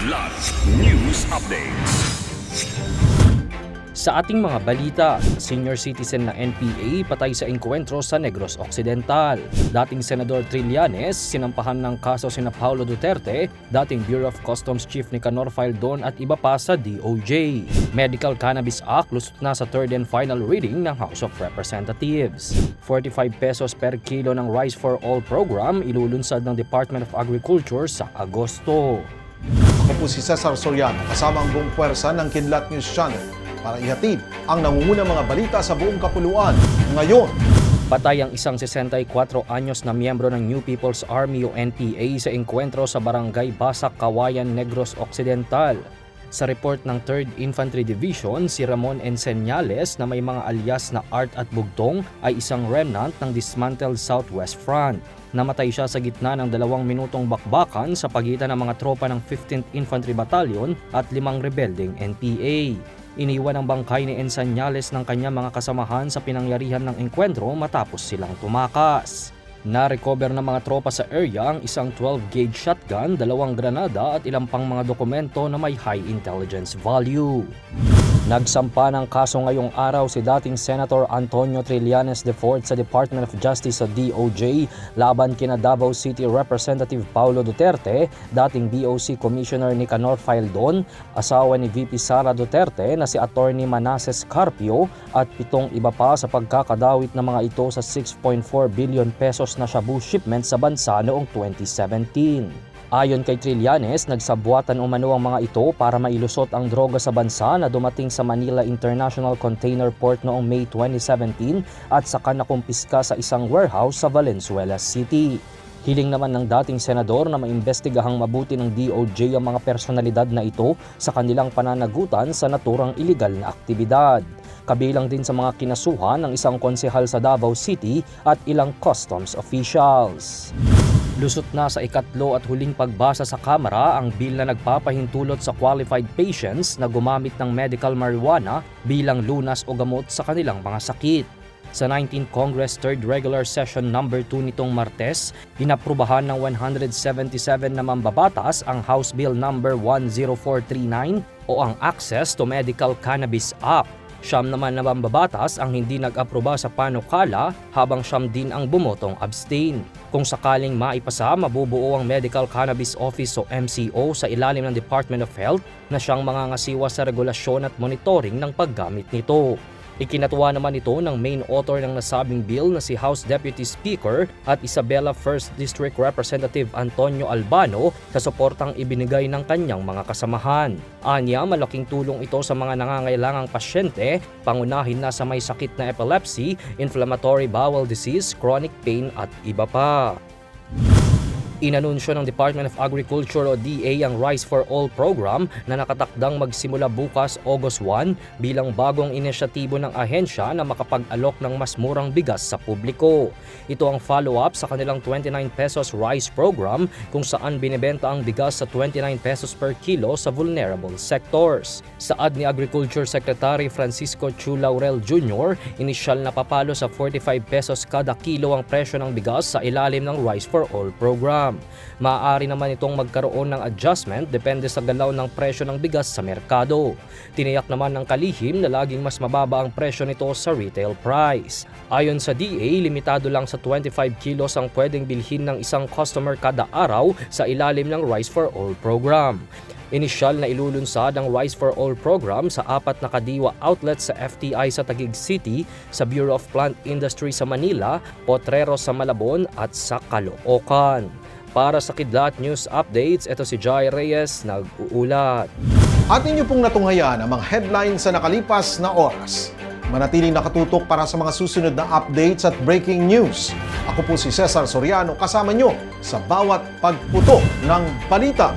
Kidlat News Updates. Sa ating mga balita, senior citizen na NPA patay sa engkwentro sa Negros Occidental. Dating Senador Trillanes, sinampahan ng kaso sina Paulo Duterte, dating Bureau of Customs Chief Nicanor Faldon at iba pa sa DOJ. Medical Cannabis Act lusot na sa third and final reading ng House of Representatives. 45 pesos per kilo ng Rice for All program ilulunsad ng Department of Agriculture sa Agosto. Ako po si Cesar Soriano, kasama ang buong puwersa ng Kidlat News Channel para ihatid ang nangungunang mga balita sa buong kapuluan ngayon. Patay ang isang 64 anyos na miyembro ng New People's Army o NPA sa engkwentro sa Barangay Basak, Kawayan, Negros Occidental. Sa report ng 3rd Infantry Division, si Ramon Enseñales na may mga alias na Art at Bugtong ay isang remnant ng dismantled Southwest Front. Namatay siya sa gitna ng 2 minutong bakbakan sa pagitan ng mga tropa ng 15th Infantry Battalion at 5 rebeldeng NPA. Iniwan ang bangkay ni Enseñales ng kanyang mga kasamahan sa pinangyarihan ng engkwentro matapos silang tumakas. Na-recover ng mga tropa sa area ang isang 12-gauge shotgun, 2 granada at ilang pang mga dokumento na may high intelligence value. Nagsampa ng kaso ngayong araw si dating Senator Antonio Trillanes IV sa Department of Justice sa DOJ laban kina Davao City Representative Paulo Duterte, dating DOC Commissioner Nicanor Faldon, asawa ni VP Sara Duterte na si Attorney Manases Carpio at 7 iba pa sa pagkakadawit ng mga ito sa 6.4 billion pesos na shabu shipment sa bansa noong 2017. Ayon kay Trillanes, nagsabuatan umano ang mga ito para mailusot ang droga sa bansa na dumating sa Manila International Container Port noong May 2017 at saka nakumpiska sa isang warehouse sa Valenzuela City. Hiling naman ng dating senador na maimbestigahang mabuti ng DOJ ang mga personalidad na ito sa kanilang pananagutan sa naturang iligal na aktibidad. Kabilang din sa mga kinasuhan ng isang konsehal sa Davao City at ilang customs officials. Lusot na sa ikatlo at huling pagbasa sa Kamara ang bill na nagpapahintulot sa qualified patients na gumamit ng medical marijuana bilang lunas o gamot sa kanilang mga sakit. Sa 19th Congress 3rd Regular Session No. 2 nitong Martes, inaprubahan ng 177 na mambabatas ang House Bill No. 10439 o ang Access to Medical Cannabis Act. 9 naman na mambabatas ang hindi nag-aproba sa panukala habang 9 din ang bumotong abstain. Kung sakaling maipasa, mabubuo ang Medical Cannabis Office o MCO sa ilalim ng Department of Health na siyang mangangasiwa sa regulasyon at monitoring ng paggamit nito. Ikinatuwa naman ito ng main author ng nasabing bill na si House Deputy Speaker at Isabela 1st District Representative Antonio Albano sa suportang ibinigay ng kanyang mga kasamahan. Anya, malaking tulong ito sa mga nangangailangang pasyente, pangunahin na sa may sakit na epilepsy, inflammatory bowel disease, chronic pain at iba pa. Inanunsyo ng Department of Agriculture o DA ang Rice for All program na nakatakdang magsimula bukas August 1 bilang bagong inisyatibo ng ahensya na makapag-alok ng mas murang bigas sa publiko. Ito ang follow-up sa kanilang 29 pesos rice program kung saan binibenta ang bigas sa 29 pesos per kilo sa vulnerable sectors. Saad ni Agriculture Secretary Francisco Chu Laurel Jr., inisyal na papalo sa 45 pesos kada kilo ang presyo ng bigas sa ilalim ng Rice for All program. Maaari naman itong magkaroon ng adjustment depende sa galaw ng presyo ng bigas sa merkado. Tiniyak naman ng kalihim na laging mas mababa ang presyo nito sa retail price. Ayon sa DA, limitado lang sa 25 kilos ang pwedeng bilhin ng isang customer kada araw sa ilalim ng Rice for All program. Inisyal na ilulunsad ang Rice for All program sa 4 na kadiwa outlets sa FTI sa Taguig City, sa Bureau of Plant Industry sa Manila, Potreros sa Malabon at sa Caloocan. Para sa Kidlat News Updates, ito si Jai Reyes, nag-uulat. At inyo pong natunghayan ang mga headlines sa nakalipas na oras. Manatiling nakatutok para sa mga susunod na updates at breaking news. Ako po si Cesar Soriano, kasama nyo sa bawat pagputok ng balita.